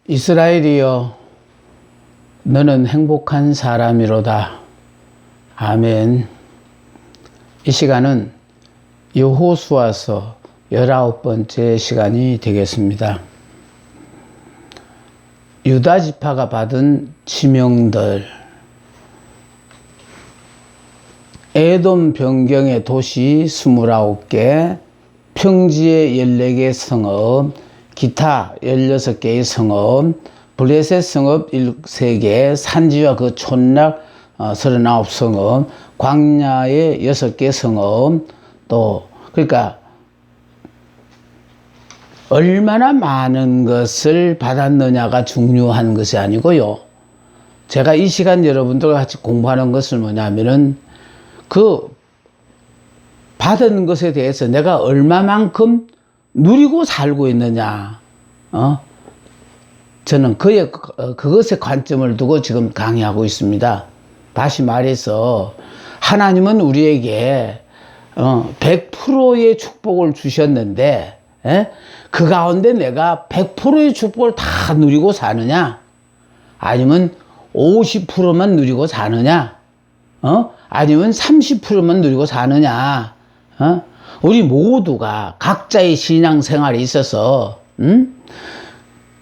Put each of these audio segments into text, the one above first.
이스라엘이여, 너는 행복한 사람이로다. 아멘. 이 시간은 여호수아서 19번째 시간이 되겠습니다. 유다 지파가 받은 지명들, 에돔 변경의 도시 29개, 평지의 14개 성읍, 기타 16개의 성읍, 블레셋 성읍 3개, 산지와 그 촌락 39성읍, 광야의 6개 성읍, 또 그러니까 얼마나 많은 것을 받았느냐가 중요한 것이 아니고요. 제가 이 시간 여러분들과 같이 공부하는 것은 뭐냐면은 그 받은 것에 대해서 내가 얼마만큼 누리고 살고 있느냐, 저는 그것에 관점을 두고 지금 강의하고 있습니다. 다시 말해서 하나님은 우리에게 100%의 축복을 주셨는데, 그 가운데 내가 100%의 축복을 다 누리고 사느냐, 아니면 50%만 누리고 사느냐, 아니면 30%만 누리고 사느냐. 우리 모두가 각자의 신앙생활에 있어서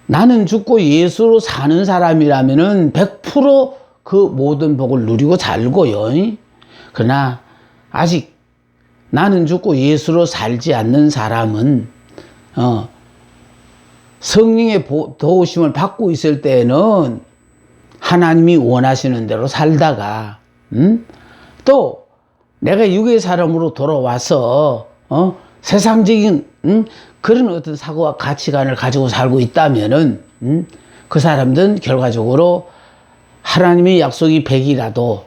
나는 죽고 예수로 사는 사람이라면은 100% 그 모든 복을 누리고 살고요. 그러나 아직 나는 죽고 예수로 살지 않는 사람은 성령의 도우심을 받고 있을 때에는 하나님이 원하시는 대로 살다가 또 내가 육의 사람으로 돌아와서 세상적인 그런 어떤 사고와 가치관을 가지고 살고 있다면은 그 사람들은 결과적으로 하나님의 약속이 100이라도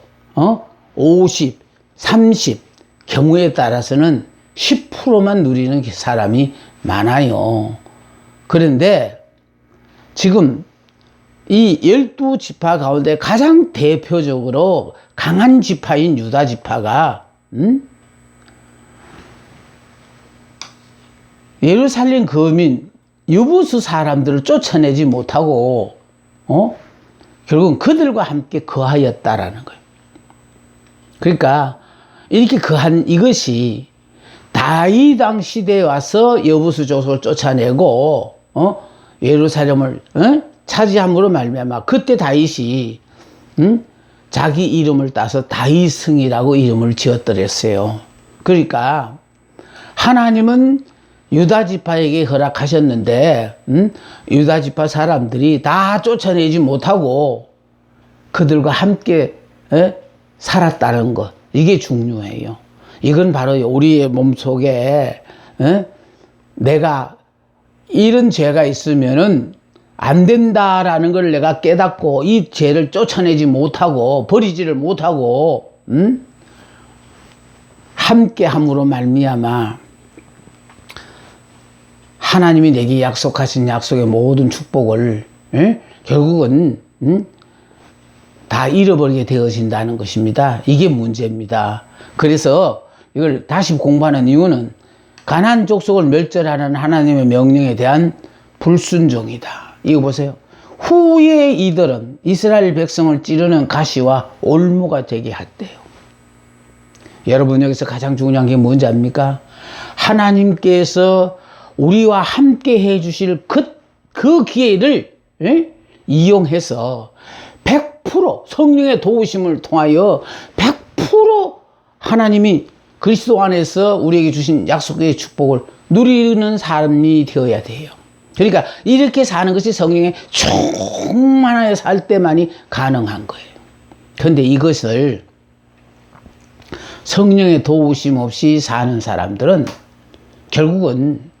50, 30 경우에 따라서는 10%만 누리는 사람이 많아요. 그런데 지금 이 12지파 가운데 가장 대표적으로 강한 지파인 유다 지파가 예루살렘 거민 여부수 사람들을 쫓아내지 못하고 결국은 그들과 함께 거하였다라는 거예요. 그러니까 이렇게 거한 이것이 다윗 왕 시대에 와서 여부수 족속을 쫓아내고 예루살렘을 차지함으로 말미암아 그때 다윗이 자기 이름을 따서 다윗성이라고 이름을 지었더랬어요. 그러니까 하나님은 유다 지파에게 허락하셨는데 유다 지파 사람들이 다 쫓아내지 못하고 그들과 함께 살았다는 것, 이게 중요해요. 이건 바로 우리의 몸속에 내가 이런 죄가 있으면은 안 된다라는 걸 내가 깨닫고 이 죄를 쫓아내지 못하고 버리지를 못하고 함께 함으로 말미암아 하나님이 내게 약속하신 약속의 모든 축복을 결국은 다 잃어버리게 되어진다는 것입니다. 이게 문제입니다. 그래서 이걸 다시 공부하는 이유는 가나안 족속을 멸절하는 하나님의 명령에 대한 불순종이다. 이거 보세요. 후에 이들은 이스라엘 백성을 찌르는 가시와 올무가 되게 했대요. 여러분, 여기서 가장 중요한 게 뭔지 압니까? 하나님께서 우리와 함께 해주실 그 기회를 이용해서 100% 성령의 도우심을 통하여 100% 하나님이 그리스도 안에서 우리에게 주신 약속의 축복을 누리는 사람이 되어야 돼요. 그러니까 이렇게 사는 것이 성령에 충만하여 살 때만이 가능한 거예요. 그런데 이것을 성령의 도우심 없이 사는 사람들은 결국은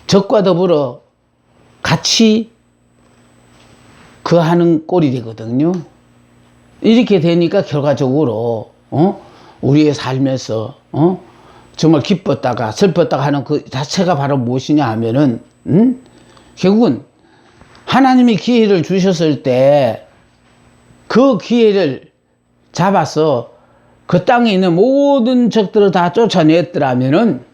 적과 더불어 같이 거하는 꼴이 되거든요. 이렇게 되니까 결과적으로 우리의 삶에서 정말 기뻤다가 슬펐다가 하는 그 자체가 바로 무엇이냐 하면은 결국은 하나님이 기회를 주셨을 때 그 기회를 잡아서 그 땅에 있는 모든 적들을 다 쫓아냈더라면은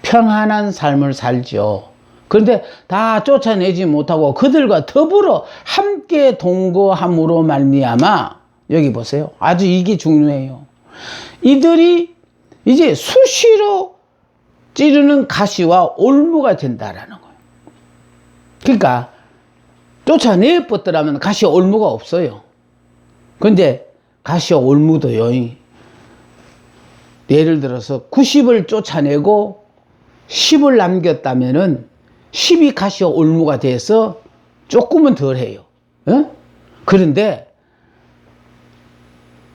평안한 삶을 살죠. 그런데 다 쫓아내지 못하고 그들과 더불어 함께 동거함으로 말미암아, 여기 보세요. 아주 이게 중요해요. 이들이 이제 수시로 찌르는 가시와 올무가 된다라는 거예요. 그러니까 쫓아내버더라면 가시와 올무가 없어요. 그런데 가시와 올무도요, 예를 들어서 90을 쫓아내고 10을 남겼다면은 10이 가시와 올무가 돼서 조금은 덜해요. 그런데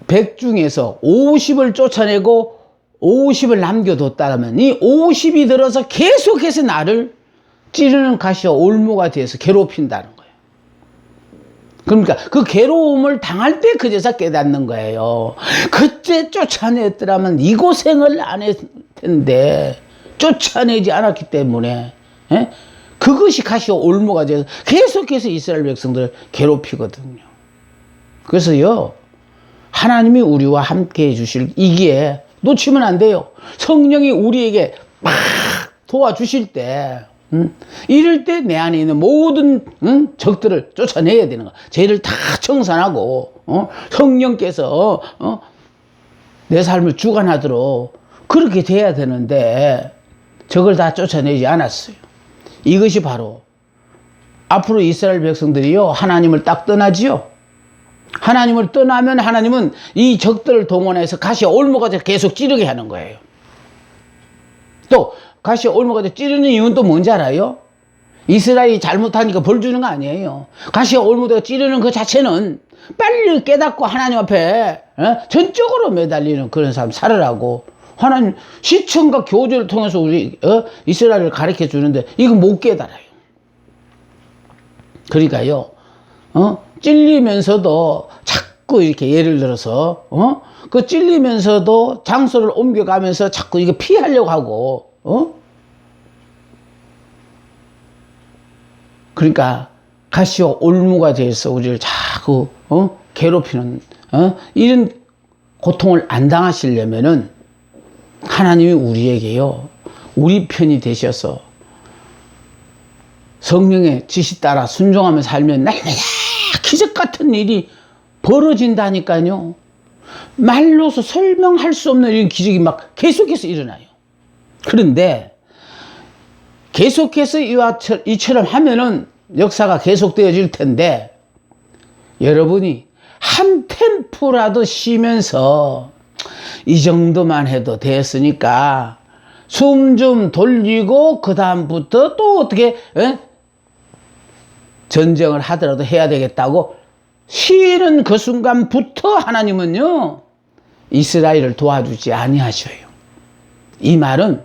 100 중에서 50을 쫓아내고 50을 남겨뒀다면 이 50이 들어서 계속해서 나를 찌르는 가시와 올무가 돼서 괴롭힌다는 거예요. 그러니까 그 괴로움을 당할 때 그제서 깨닫는 거예요. 그때 쫓아냈더라면 이 고생을 안 했을 텐데 쫓아내지 않았기 때문에 그것이 가시와 올무가 돼서 계속해서 이스라엘 백성들을 괴롭히거든요. 그래서요, 하나님이 우리와 함께 해주실, 이게 놓치면 안 돼요. 성령이 우리에게 막 도와주실 때, 이럴 때 내 안에 있는 모든 적들을 쫓아내야 되는 거야. 죄를 다 청산하고 성령께서 내 삶을 주관하도록 그렇게 돼야 되는데 적을 다 쫓아내지 않았어요. 이것이 바로 앞으로 이스라엘 백성들이요, 하나님을 딱 떠나지요. 하나님을 떠나면 하나님은 이 적들을 동원해서 가시와 올무가 돼서 계속 찌르게 하는 거예요. 또 가시와 올무가 돼서 찌르는 이유는 또 뭔지 알아요? 이스라엘이 잘못하니까 벌 주는 거 아니에요. 가시와 올무가 찌르는 그 자체는 빨리 깨닫고 하나님 앞에 전적으로 매달리는 그런 사람 살으라고, 하나님 시청과 교제를 통해서 우리 이스라엘을 가르쳐 주는데 이거 못 깨달아요. 그러니까요, 찔리면서도 자꾸 이렇게, 예를 들어서 그 찔리면서도 장소를 옮겨가면서 자꾸 이거 피하려고 하고, 그러니까 가시와 올무가 돼서 우리를 자꾸 괴롭히는 이런 고통을 안 당하시려면은 하나님이 우리에게요, 우리 편이 되셔서 성령의 지시 따라 순종하며 살면 날마다 기적 같은 일이 벌어진다니까요. 말로서 설명할 수 없는 이런 기적이 막 계속해서 일어나요. 그런데 계속해서 이처럼 하면은 역사가 계속되어질 텐데, 여러분이 한 템포라도 쉬면서 이 정도만 해도 됐으니까 숨 좀 돌리고 그 다음부터 또 어떻게 전쟁을 하더라도 해야 되겠다고 쉬는 그 순간부터 하나님은요, 이스라엘을 도와주지 아니하셔요. 이 말은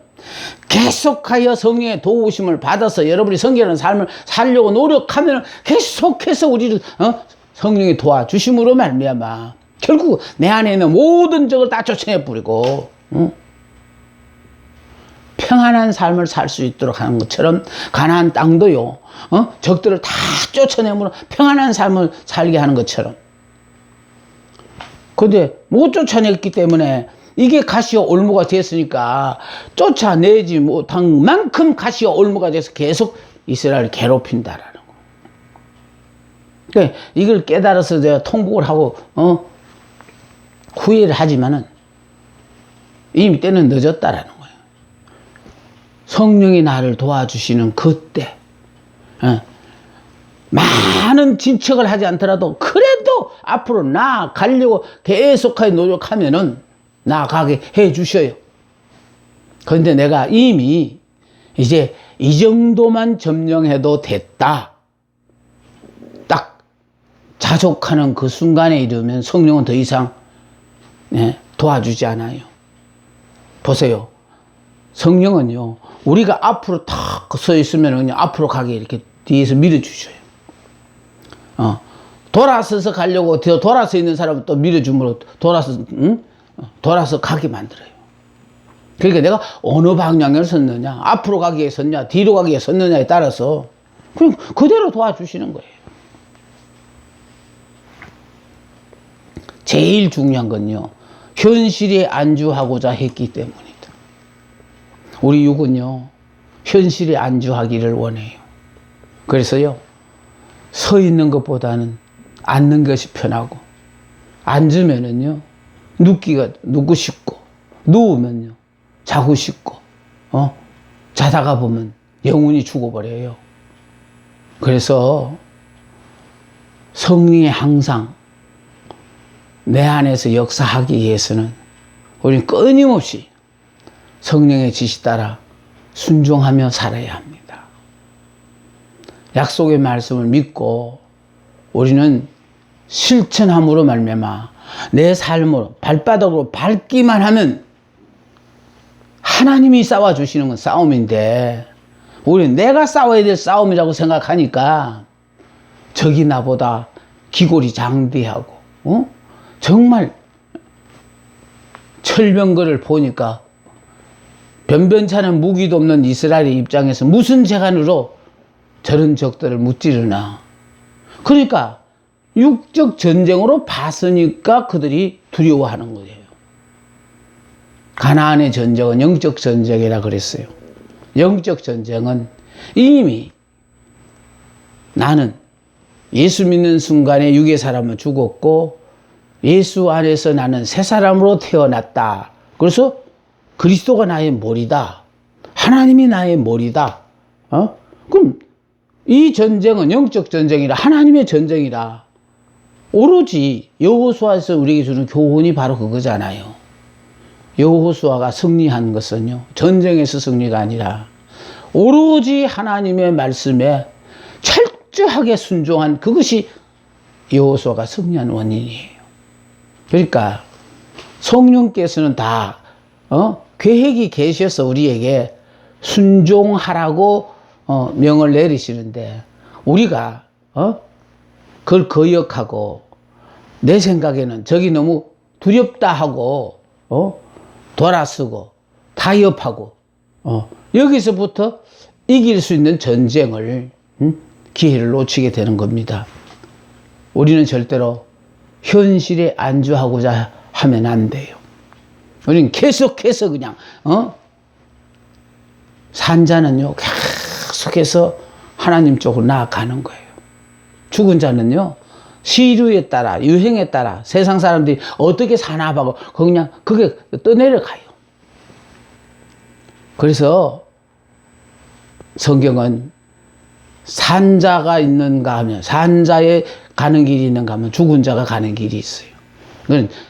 계속하여 성령의 도우심을 받아서 여러분이 성결한 삶을 살려고 노력하면 계속해서 우리를 성령이 도와주심으로 말미암아 결국 내 안에 있는 모든 적을 다 쫓아내 버리고 평안한 삶을 살 수 있도록 하는 것처럼, 가나안 땅도요, 적들을 다 쫓아내므로 평안한 삶을 살게 하는 것처럼. 근데 못 쫓아냈기 때문에 이게 가시와 올무가 됐으니까 쫓아내지 못한 만큼 가시와 올무가 돼서 계속 이스라엘을 괴롭힌다라는 거. 그러니까 이걸 깨달아서 제가 통곡을 하고 후회를 하지만은 이미 때는 늦었다라는 거예요. 성령이 나를 도와주시는 그때, 많은 진척을 하지 않더라도 그래도 앞으로 나아가려고 계속하게 노력하면은 나아가게 해 주셔요. 그런데 내가 이미 이제 이 정도만 점령해도 됐다, 딱 자족하는 그 순간에 이르면 성령은 더 이상 도와주지 않아요. 보세요. 성령은요, 우리가 앞으로 탁 서 있으면 그냥 앞으로 가게 이렇게 뒤에서 밀어주셔요. 돌아서서 가려고 돌아서 있는 사람은 또 밀어주므로 돌아서 가게 만들어요. 그러니까 내가 어느 방향을 섰느냐, 앞으로 가기에 섰냐, 뒤로 가기에 섰느냐에 따라서 그냥 그대로 도와주시는 거예요. 제일 중요한 건요, 현실에 안주하고자 했기 때문이다. 우리 육은요, 현실에 안주하기를 원해요. 그래서요, 서 있는 것보다는 앉는 것이 편하고, 앉으면은요, 눕고 싶고, 누우면요, 자고 싶고, 자다가 보면 영혼이 죽어버려요. 그래서 성령이 항상 내 안에서 역사하기 위해서는 우리는 끊임없이 성령의 지시 따라 순종하며 살아야 합니다. 약속의 말씀을 믿고 우리는 실천함으로 말미암아 내 삶으로 발바닥으로 밟기만 하면 하나님이 싸워주시는 건 싸움인데 우리는 내가 싸워야 될 싸움이라고 생각하니까 적이 나보다 기골이 장대하고 정말 철병거를 보니까 변변찮은 무기도 없는 이스라엘의 입장에서 무슨 재간으로 저런 적들을 무찌르나. 그러니까 육적 전쟁으로 봤으니까 그들이 두려워하는 거예요. 가나안의 전쟁은 영적 전쟁이라 그랬어요. 영적 전쟁은 이미 나는 예수 믿는 순간에 육의 사람은 죽었고 예수 안에서 나는 새 사람으로 태어났다. 그래서 그리스도가 나의 머리다. 하나님이 나의 머리다. 그럼 이 전쟁은 영적 전쟁이라 하나님의 전쟁이라. 오로지 여호수아에서 우리에게 주는 교훈이 바로 그거잖아요. 여호수아가 승리한 것은요, 전쟁에서 승리가 아니라 오로지 하나님의 말씀에 철저하게 순종한 그것이 여호수아가 승리한 원인이에요. 그러니까 성령께서는 다 계획이 계셔서 우리에게 순종하라고 명을 내리시는데 우리가 그걸 거역하고 내 생각에는 저기 너무 두렵다 하고 돌아서고 타협하고 여기서부터 이길 수 있는 전쟁을 기회를 놓치게 되는 겁니다. 우리는 절대로 현실에 안주하고자 하면 안 돼요. 우리는 계속해서 그냥 산자는요 계속해서 하나님 쪽으로 나아가는 거예요. 죽은 자는요 시류에 따라 유행에 따라 세상 사람들이 어떻게 사나 봐고 그냥 그게 떠내려가요. 그래서 성경은 산자가 있는가 하면 산자에 가는 길이 있는가 하면 죽은 자가 가는 길이 있어요.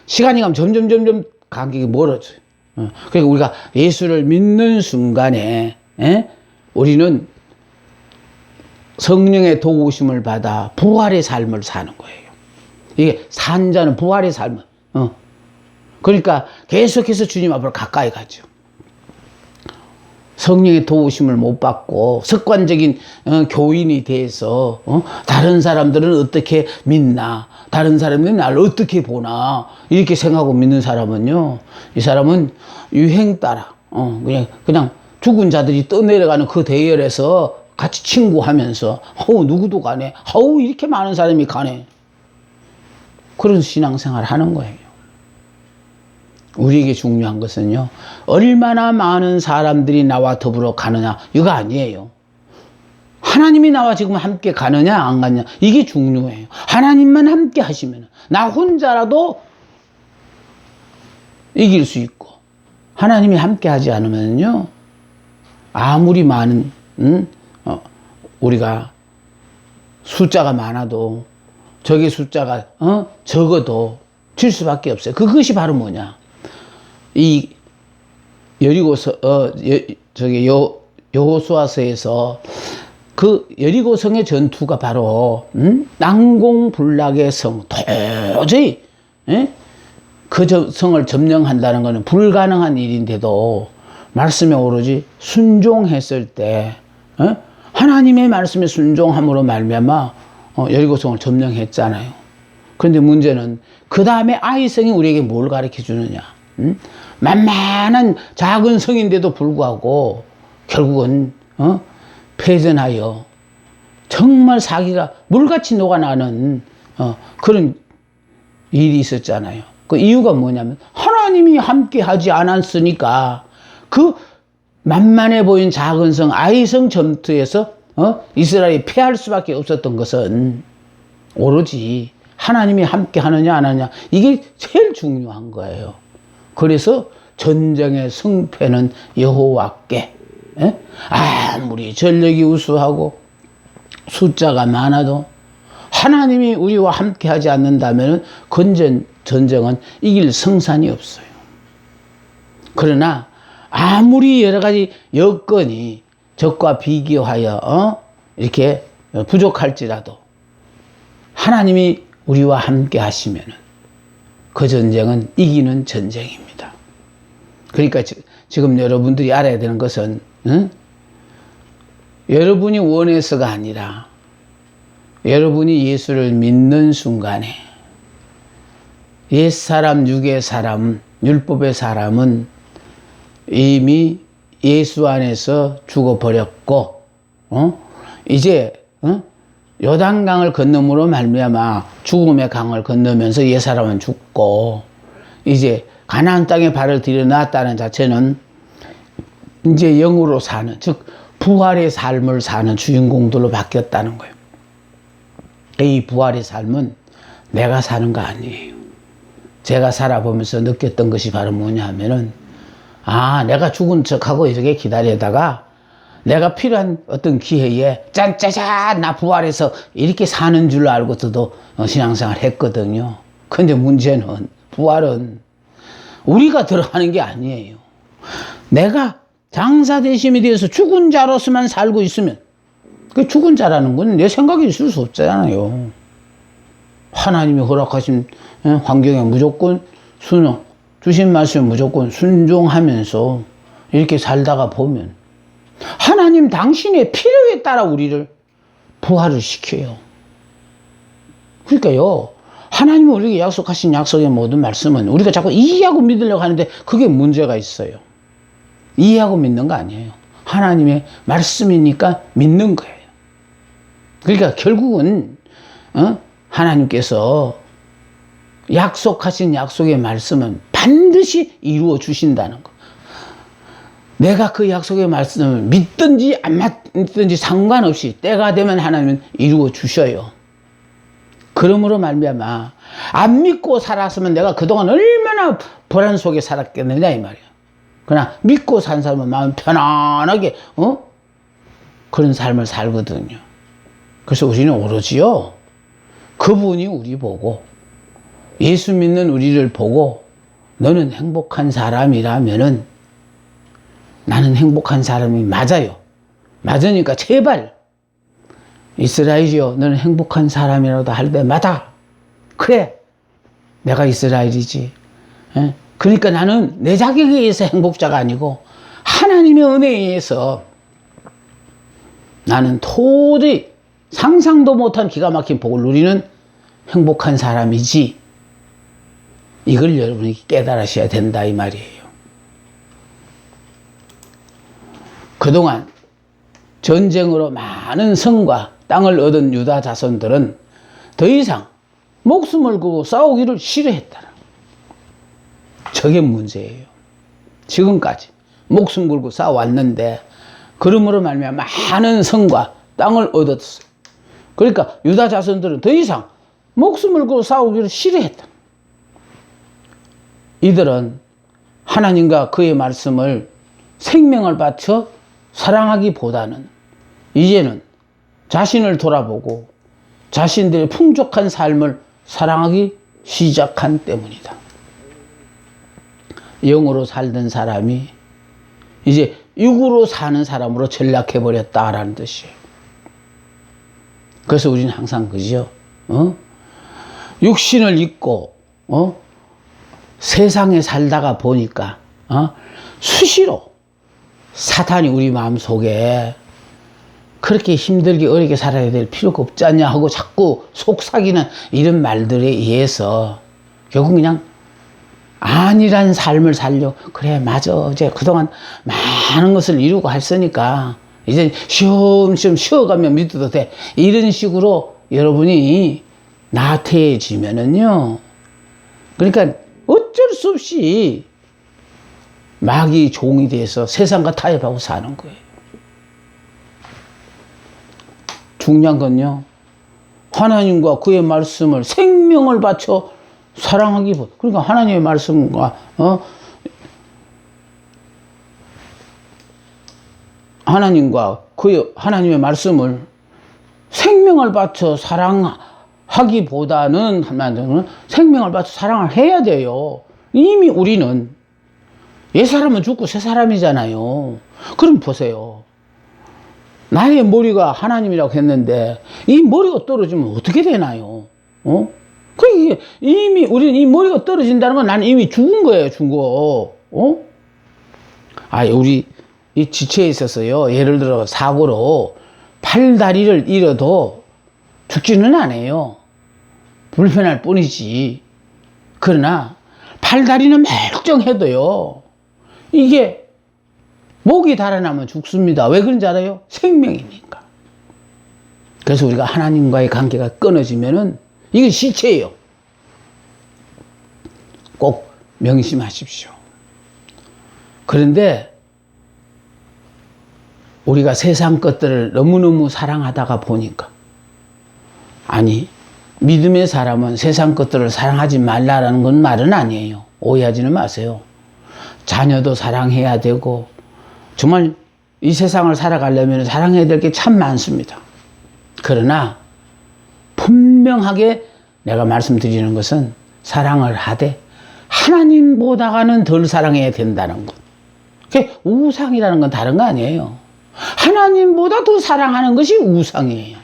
시간이 가면 점점 간격이 멀어져요. 그러니까 우리가 예수를 믿는 순간에 우리는 성령의 도우심을 받아 부활의 삶을 사는 거예요. 이게 산자는 부활의 삶을. 그러니까 계속해서 주님 앞으로 가까이 가죠. 성령의 도우심을 못 받고 습관적인 교인이 돼서 다른 사람들은 어떻게 믿나, 다른 사람들은 나를 어떻게 보나 이렇게 생각하고 믿는 사람은요, 이 사람은 유행 따라 그냥 죽은 자들이 떠내려가는 그 대열에서 같이 친구하면서 누구도 가네, 이렇게 많은 사람이 가네, 그런 신앙생활을 하는 거예요. 우리에게 중요한 것은요, 얼마나 많은 사람들이 나와 더불어 가느냐 이거 아니에요. 하나님이 나와 지금 함께 가느냐 안 가느냐 이게 중요해요. 하나님만 함께 하시면 나 혼자라도 이길 수 있고, 하나님이 함께 하지 않으면요 아무리 많은 우리가 숫자가 많아도 적의 숫자가 적어도 질 수밖에 없어요. 그것이 바로 뭐냐, 이 여호수아서에서 그 여리고성의 전투가 바로 난공불락의 성, 도저히 그 성을 점령한다는 것은 불가능한 일인데도 말씀에 오로지 순종했을 때 하나님의 말씀에 순종함으로 말미암아 여리고성을 점령했잖아요. 그런데 문제는 그 다음에 아이성이 우리에게 뭘 가르쳐 주느냐, 만만한 작은 성인데도 불구하고 결국은 패전하여 정말 사기가 물같이 녹아나는 그런 일이 있었잖아요. 그 이유가 뭐냐면 하나님이 함께 하지 않았으니까 그 만만해 보인 작은 성 아이성 전투에서 이스라엘이 패할 수밖에 없었던 것은 오로지 하나님이 함께 하느냐 안 하느냐, 이게 제일 중요한 거예요. 그래서 전쟁의 승패는 여호와께. 아무리 전력이 우수하고 숫자가 많아도 하나님이 우리와 함께 하지 않는다면 전쟁은 이길 성산이 없어요. 그러나 아무리 여러 가지 여건이 적과 비교하여 이렇게 부족할지라도 하나님이 우리와 함께 하시면 그 전쟁은 이기는 전쟁입니다. 그러니까 지금 여러분들이 알아야 되는 것은 여러분이 원해서가 아니라 여러분이 예수를 믿는 순간에 옛사람, 육의 사람, 율법의 사람은 이미 예수 안에서 죽어버렸고 이제 요단강을 건너므로 말미암아 죽음의 강을 건너면서 옛사람은 죽고 이제 가나안 땅에 발을 들여놨다는 자체는 이제 영으로 사는, 즉 부활의 삶을 사는 주인공들로 바뀌었다는 거예요. 이 부활의 삶은 내가 사는 거 아니에요. 제가 살아보면서 느꼈던 것이 바로 뭐냐 하면은, 내가 죽은 척하고 이렇게 기다리다가 내가 필요한 어떤 기회에 짠짜잔 나 부활해서 이렇게 사는 줄 알고서도 신앙생활 했거든요. 근데 문제는 부활은 우리가 들어가는 게 아니에요. 내가 장사대심이 되어서 죽은 자로서만 살고 있으면, 그 죽은 자라는 건 내 생각이 있을 수 없잖아요. 하나님이 허락하신 환경에 무조건 주신 말씀에 무조건 순종하면서 이렇게 살다가 보면 하나님 당신의 필요에 따라 우리를 부활을 시켜요. 그러니까요, 하나님이 우리에게 약속하신 약속의 모든 말씀은 우리가 자꾸 이해하고 믿으려고 하는데 그게 문제가 있어요. 이해하고 믿는 거 아니에요. 하나님의 말씀이니까 믿는 거예요. 그러니까 결국은 하나님께서 약속하신 약속의 말씀은 반드시 이루어 주신다는 거. 내가 그 약속의 말씀을 믿든지 안 믿든지 상관없이 때가 되면 하나님은 이루어 주셔요. 그러므로 말미암아 안 믿고 살았으면 내가 그동안 얼마나 불안 속에 살았겠느냐 이 말이야. 그러나 믿고 산 사람은 마음 편안하게 그런 삶을 살거든요. 그래서 우리는 오로지요, 그분이 우리 보고 예수 믿는 우리를 보고 너는 행복한 사람이라면은 나는 행복한 사람이 맞아요. 맞으니까 제발 이스라엘이요, 너는 행복한 사람이라도 할 때마다 그래, 내가 이스라엘이지. 그러니까 나는 내 자격에 의해서 행복자가 아니고 하나님의 은혜에 의해서 나는 도저히 상상도 못한 기가 막힌 복을 누리는 행복한 사람이지. 이걸 여러분이 깨달으셔야 된다 이 말이에요. 그동안 전쟁으로 많은 성과 땅을 얻은 유다 자손들은 더 이상 목숨을 걸고 싸우기를 싫어했다. 저게 문제예요. 지금까지 목숨 걸고 싸워왔는데 그러므로 말미암아 많은 성과 땅을 얻었어요. 그러니까 유다 자손들은 더 이상 목숨을 걸고 싸우기를 싫어했다. 이들은 하나님과 그의 말씀을 생명을 바쳐 사랑하기보다는 이제는 자신을 돌아보고 자신들의 풍족한 삶을 사랑하기 시작한 때문이다. 영으로 살던 사람이 이제 육으로 사는 사람으로 전락해버렸다라는 뜻이에요. 그래서 우리는 항상 그죠? 육신을 입고 세상에 살다가 보니까 수시로 사탄이 우리 마음속에 그렇게 힘들게 어렵게 살아야 될 필요가 없지 않냐 하고 자꾸 속삭이는 이런 말들에 의해서 결국 그냥 안일한 삶을 살려. 그래 맞아, 이제 그동안 많은 것을 이루고 했으니까 이제 쉬엄쉬엄 쉬어가면 믿어도 돼. 이런 식으로 여러분이 나태해지면은요, 그러니까 어쩔 수 없이 마귀 종이 돼서 세상과 타협하고 사는 거예요. 중요한 건요, 하나님과 그의 말씀을 생명을 바쳐 사랑하기보다, 그러니까 하나님의 말씀과 하나님과 그의 하나님의 말씀을 생명을 바쳐 사랑하기보다는 생명을 바쳐 사랑을 해야 돼요. 이미 우리는 옛 사람은 죽고 새 사람이잖아요. 그럼 보세요. 나의 머리가 하나님이라고 했는데 이 머리가 떨어지면 어떻게 되나요? 그게 이미 우리는 이 머리가 떨어진다는 건 나는 이미 죽은 거예요, 죽어. 우리 이 지체에 있어서요, 예를 들어 사고로 팔다리를 잃어도 죽지는 않아요. 불편할 뿐이지. 그러나 팔다리는 멀쩡해도요, 이게 목이 달아나면 죽습니다. 왜 그런지 알아요? 생명이니까. 그래서 우리가 하나님과의 관계가 끊어지면은 이건 시체예요. 꼭 명심하십시오. 그런데 우리가 세상 것들을 너무너무 사랑하다가 보니까, 믿음의 사람은 세상 것들을 사랑하지 말라라는 건 말은 아니에요. 오해하지는 마세요. 자녀도 사랑해야 되고, 정말 이 세상을 살아가려면 사랑해야 될 게 참 많습니다. 그러나 분명하게 내가 말씀드리는 것은 사랑을 하되 하나님보다는 덜 사랑해야 된다는 것. 그게 우상이라는 건 다른 거 아니에요. 하나님보다 더 사랑하는 것이 우상이에요.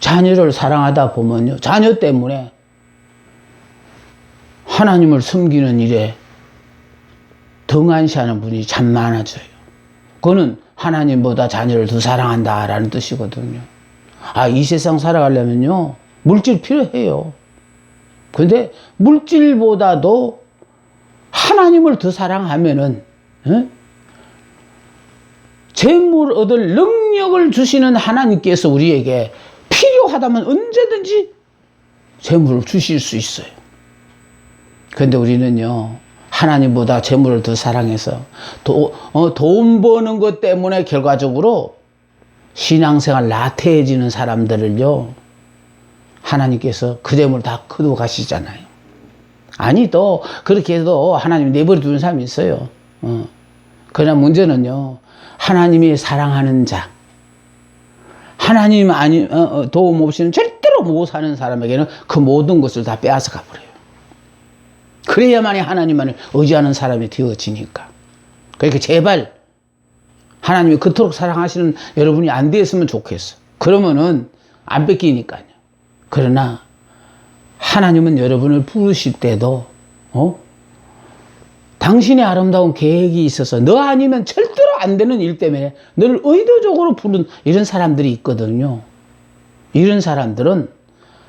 자녀를 사랑하다 보면요, 자녀 때문에 하나님을 섬기는 일에 등한시하는 분이 참 많아져요. 그거는 하나님보다 자녀를 더 사랑한다라는 뜻이거든요. 이 세상 살아가려면요, 물질 필요해요. 근데 물질보다도 하나님을 더 사랑하면은, 재물 얻을 능력을 주시는 하나님께서 우리에게 필요하다면 언제든지 재물을 주실 수 있어요. 그런데 우리는요, 하나님보다 재물을 더 사랑해서 돈 버는 것 때문에 결과적으로 신앙생활 나태해지는 사람들을요, 하나님께서 그 재물을 다 거두어 가시잖아요. 또 그렇게 해도 하나님이 내버려 두는 사람이 있어요. 그러나 문제는요, 하나님이 사랑하는 자, 하나님 도움 없이는 절대로 못 사는 사람에게는 그 모든 것을 다 빼앗아 가버려요. 그래야만이 하나님만을 의지하는 사람이 되어지니까. 그러니까 제발 하나님이 그토록 사랑하시는 여러분이 안 되었으면 좋겠어. 그러면은 안 뺏기니까요. 그러나 하나님은 여러분을 부르실 때도 당신의 아름다운 계획이 있어서 너 아니면 절대로 안 되는 일 때문에 너를 의도적으로 부른 이런 사람들이 있거든요. 이런 사람들은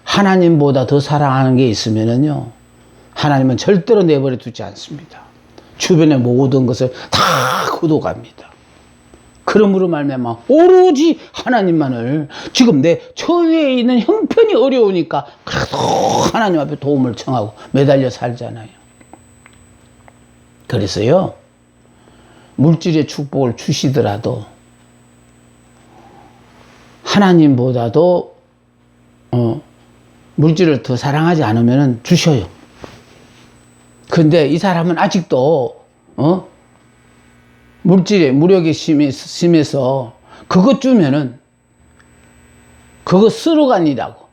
하나님보다 더 사랑하는 게 있으면은요, 하나님은 절대로 내버려 두지 않습니다. 주변의 모든 것을 다 거둬갑니다. 그러므로 말미암아 오로지 하나님만을, 지금 내 처위에 있는 형편이 어려우니까 그래도 하나님 앞에 도움을 청하고 매달려 살잖아요. 그래서요, 물질의 축복을 주시더라도 하나님보다도 물질을 더 사랑하지 않으면 주셔요. 근데 이 사람은 아직도 물질에 무력이 심해서 그것 주면은 그거 쓸어가니라고,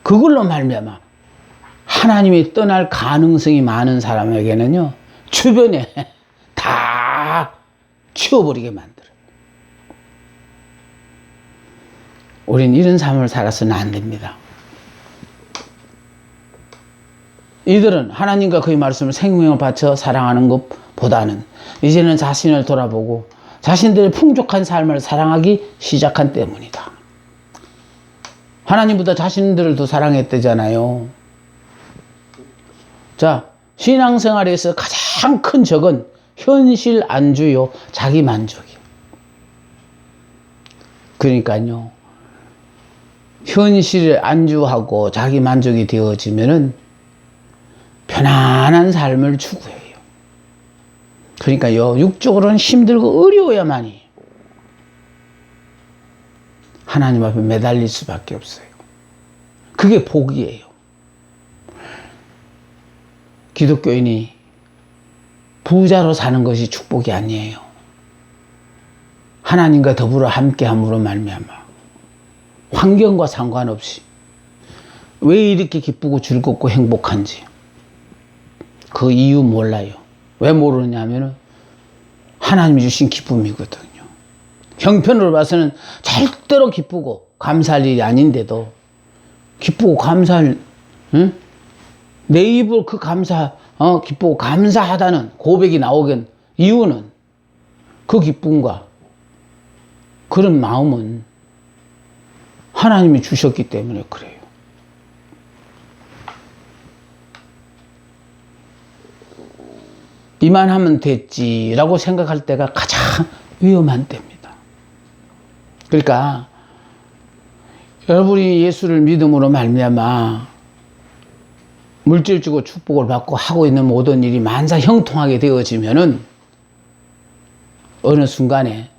그걸로 말미암아 하나님이 떠날 가능성이 많은 사람에게는요, 주변에 다 치워버리게 만들어요. 우린 이런 삶을 살아서는 안 됩니다. 이들은 하나님과 그의 말씀을 생명을 바쳐 사랑하는 것보다는 이제는 자신을 돌아보고 자신들의 풍족한 삶을 사랑하기 시작한 때문이다. 하나님보다 자신들을 더 사랑했대잖아요. 자, 신앙생활에서 가장 큰 적은 현실 안주요, 자기 만족이요. 그러니까요, 현실을 안주하고 자기 만족이 되어지면은 편안한 삶을 추구해요. 그러니까요, 육적으로는 힘들고 어려워야만이 하나님 앞에 매달릴 수밖에 없어요. 그게 복이에요. 기독교인이 부자로 사는 것이 축복이 아니에요. 하나님과 더불어 함께함으로 말미암아 환경과 상관없이 왜 이렇게 기쁘고 즐겁고 행복한지 그 이유 몰라요. 왜 모르냐면은 하나님이 주신 기쁨이거든요. 형편으로 봐서는 절대로 기쁘고 감사할 일이 아닌데도 기쁘고 감사할, 응? 내 입으로 그 기쁘고 감사하다는 고백이 나오긴 이유는 그 기쁨과 그런 마음은 하나님이 주셨기 때문에 그래요. 이만하면 됐지라고 생각할 때가 가장 위험한 때입니다. 그러니까 여러분이 예수를 믿음으로 말미암아 물질 주고 축복을 받고 하고 있는 모든 일이 만사 형통하게 되어지면은 어느 순간에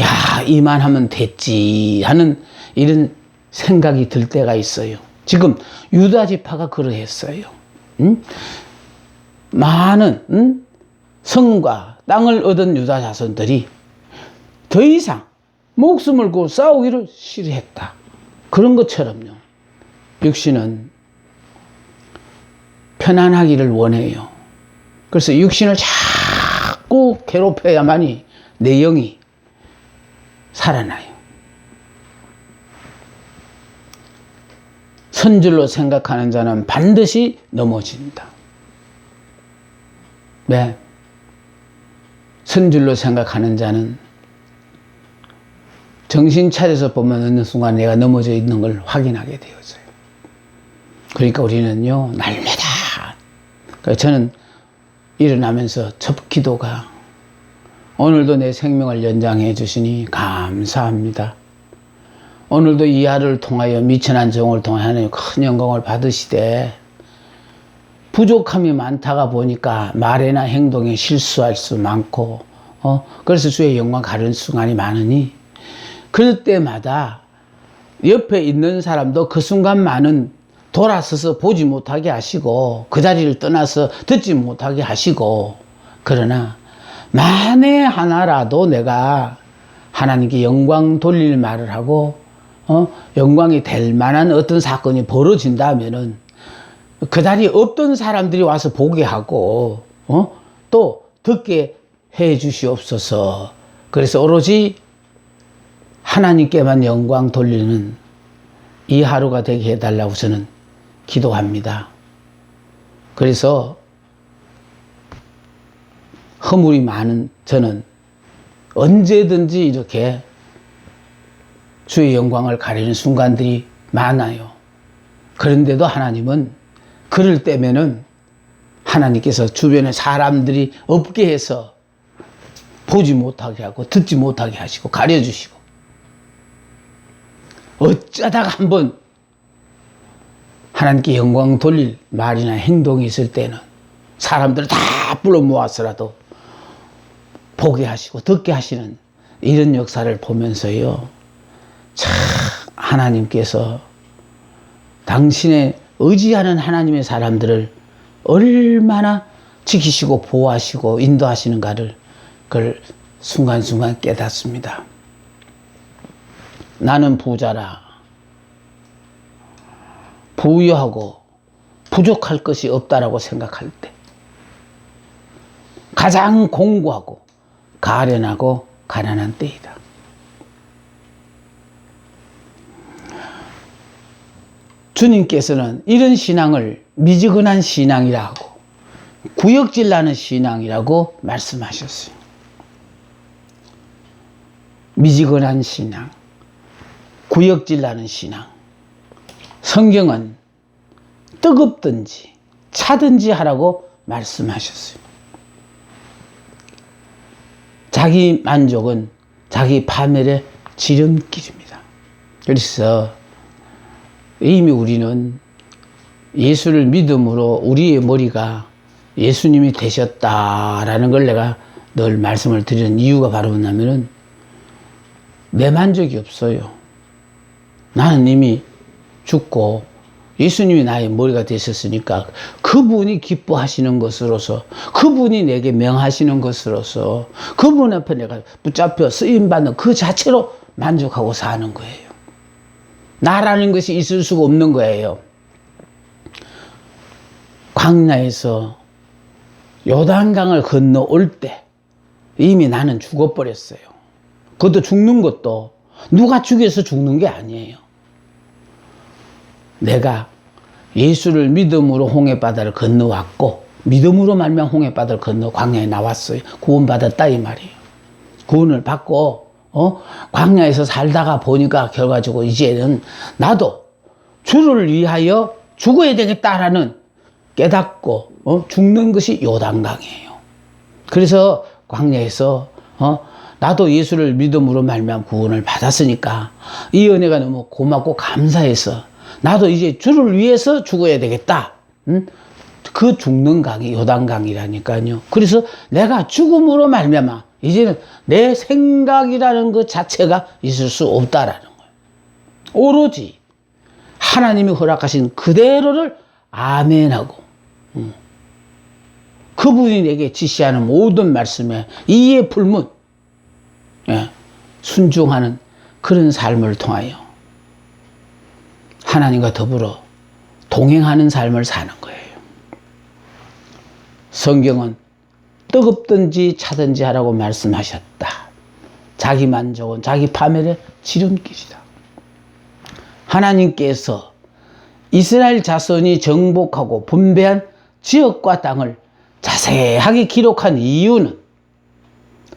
야, 이만하면 됐지 하는 이런 생각이 들 때가 있어요. 지금 유다 지파가 그러했어요. 응? 많은 성과 땅을 얻은 유다 자손들이 더 이상 목숨을 걸고 싸우기를 싫어했다. 그런 것처럼요. 육신은 편안하기를 원해요. 그래서 육신을 자꾸 괴롭혀야만이 내 영이 살아나요. 선줄로 생각하는 자는 반드시 넘어진다. 네. 선줄로 생각하는 자는 정신 차려서 보면 어느 순간 내가 넘어져 있는 걸 확인하게 되어져요. 그러니까 우리는요, 날마다. 저는 일어나면서 첫 기도가 오늘도 내 생명을 연장해 주시니 감사합니다. 오늘도 이 하루를 통하여 미천한 정을 통하여 하나님 큰 영광을 받으시되 부족함이 많다가 보니까 말이나 행동에 실수할 수 많고 그래서 주의 영광 가려는 순간이 많으니 그럴 때마다 옆에 있는 사람도 그 순간만은 돌아서서 보지 못하게 하시고 그 자리를 떠나서 듣지 못하게 하시고 그러나 만에 하나라도 내가 하나님께 영광 돌릴 말을 하고 영광이 될 만한 어떤 사건이 벌어진다면은 그 자리에 없던 사람들이 와서 보게 하고 또 듣게 해 주시옵소서. 그래서 오로지 하나님께만 영광 돌리는 이 하루가 되게 해달라고 저는 기도합니다. 그래서 허물이 많은 저는 언제든지 이렇게 주의 영광을 가리는 순간들이 많아요. 그런데도 하나님은 그럴 때면은 하나님께서 주변에 사람들이 없게 해서 보지 못하게 하고 듣지 못하게 하시고 가려주시고 어쩌다가 한번 하나님께 영광 돌릴 말이나 행동이 있을 때는 사람들을 다 불러 모아서라도 보게 하시고 듣게 하시는 이런 역사를 보면서요. 참 하나님께서 당신의 의지하는 하나님의 사람들을 얼마나 지키시고 보호하시고 인도하시는가를 그걸 순간순간 깨닫습니다. 나는 부자라. 부유하고 부족할 것이 없다라고 생각할 때 가장 공고하고 가련하고 가난한 때이다. 주님께서는 이런 신앙을 미지근한 신앙이라고 구역질 나는 신앙이라고 말씀하셨어요. 미지근한 신앙, 구역질 나는 신앙. 성경은 뜨겁든지 차든지 하라고 말씀하셨어요. 자기 만족은 자기 파멸의 지름길입니다. 그래서 이미 우리는 예수를 믿음으로 우리의 머리가 예수님이 되셨다라는 걸 내가 늘 말씀을 드리는 이유가 바로 뭐냐면은 내 만족이 없어요. 나는 이미 죽고 예수님이 나의 머리가 되셨으니까 그분이 기뻐하시는 것으로서, 그분이 내게 명하시는 것으로서, 그분 앞에 내가 붙잡혀 쓰임받는 그 자체로 만족하고 사는 거예요. 나라는 것이 있을 수가 없는 거예요. 광야에서 요단강을 건너올 때 이미 나는 죽어버렸어요. 그것도 죽는 것도 누가 죽여서 죽는 게 아니에요. 내가 예수를 믿음으로 홍해바다를 건너왔고, 믿음으로 말미암아 홍해바다를 건너 광야에 나왔어요. 구원받았다 이 말이에요. 구원을 받고 광야에서 살다가 보니까 결과적으로 이제는 나도 주를 위하여 죽어야 되겠다라는 깨닫고 죽는 것이 요단강이에요. 그래서 광야에서 나도 예수를 믿음으로 말미암아 구원을 받았으니까 이 은혜가 너무 고맙고 감사해서 나도 이제 주를 위해서 죽어야 되겠다. 그 죽는 강이 요단강이라니까요. 그래서 내가 죽음으로 말미암아 이제는 내 생각이라는 것 자체가 있을 수 없다라는 거예요. 오로지 하나님이 허락하신 그대로를 아멘하고 그분이 내게 지시하는 모든 말씀에 이에 불문 순종하는 그런 삶을 통하여 하나님과 더불어 동행하는 삶을 사는 거예요. 성경은 뜨겁든지 차든지 하라고 말씀하셨다. 자기 만족은 자기 파멸의 지름길이다. 하나님께서 이스라엘 자손이 정복하고 분배한 지역과 땅을 자세하게 기록한 이유는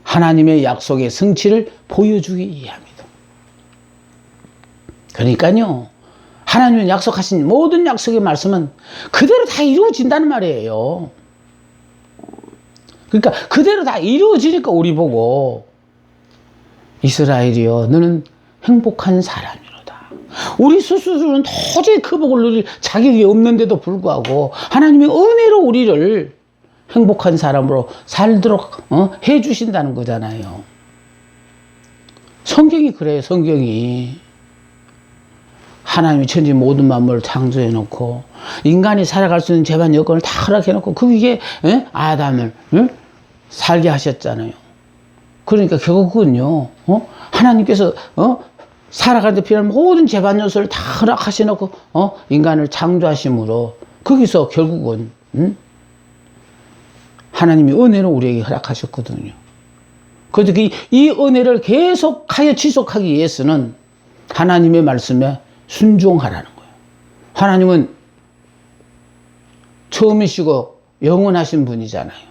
하나님의 약속의 성취를 보여주기 위함이다. 그러니까요, 하나님은 약속하신 모든 약속의 말씀은 그대로 다 이루어진다는 말이에요. 그러니까 그대로 다 이루어지니까 우리 보고 이스라엘이여 너는 행복한 사람이로다. 우리 스스로는 도저히 그 복을 누릴 자격이 없는데도 불구하고 하나님의 은혜로 우리를 행복한 사람으로 살도록 해주신다는 거잖아요. 성경이 그래요. 성경이 하나님이 천지 모든 만물을 창조해 놓고 인간이 살아갈 수 있는 제반 여건을 다 허락해 놓고 거기에 아담을 살게 하셨잖아요. 그러니까 결국은요 하나님께서 살아가는데 필요한 모든 제반 요소를 다 허락하셔 놓고 인간을 창조하심으로 거기서 결국은 하나님이 은혜로 우리에게 허락하셨거든요. 그래서 이 은혜를 계속하여 지속하기 위해서는 하나님의 말씀에 순종하라는 거예요. 하나님은 처음이시고 영원하신 분이잖아요.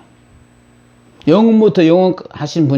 영원부터 영원하신 분.